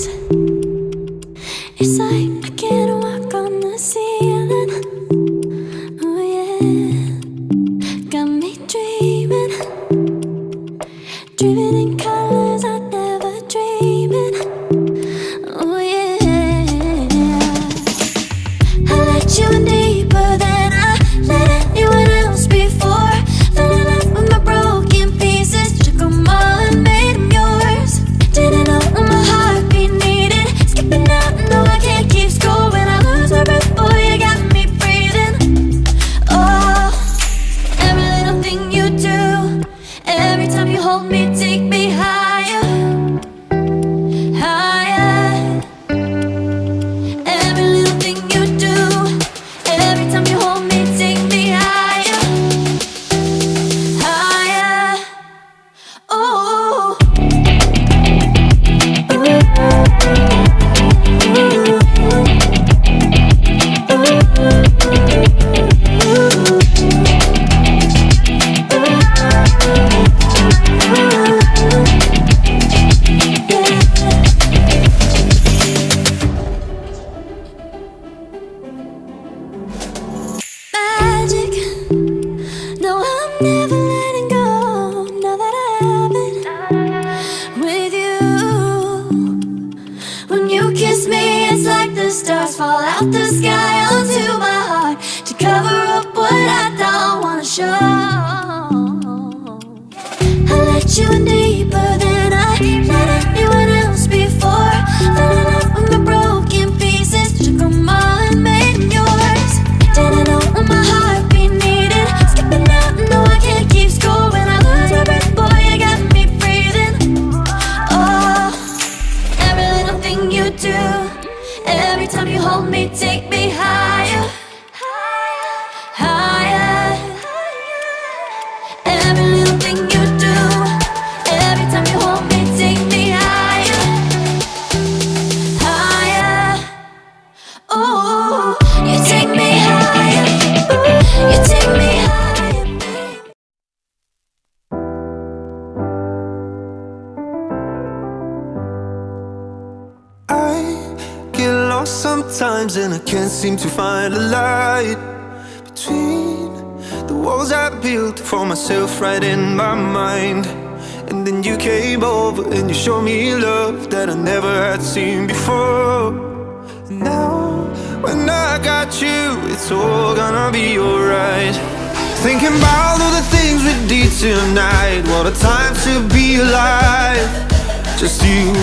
eyes. It's like I can't walk on the ceiling. Oh yeah, got me dreaming, dreaming in colors I never dreamed. Oh yeah, I let you in deeper than I let anyone else before. Fell in love with my broken pieces, took them all and made them yours. Didn't know what my heartbeat needed, skipping out, no I can't keep score. When I lose my breath, boy, you got me breathing. Oh, every little thing you do, every time you hold me, take me higher, higher. Every little thing you do, every time you hold me, take me higher, higher. Oh, magic. No, I'm never letting go. Now that I have it with you. When you kiss me, it's like the stars fall out the sky onto my heart to cover up what I don't wanna show. I let you in deeper than I let anyone else before. Fell in love with my broken pieces, took them all and made them yours. Didn't know what my heartbeat needed, skipping out, no I can't keep score. When I lose my breath, boy, you got me breathing. Oh, every little thing you do, every time you hold me, take me higher, higher. Every little thing you do, every time you hold me, take me higher, higher. Oh, you take me higher, you take me higher, baby. I get lost sometimes and I can't seem to find a light between the walls I built for myself right in my mind. And then you came over and you showed me love that I never had seen before. And now when I got you, it's all gonna be alright. Thinking about all the things we did tonight, what a time to be alive. Just you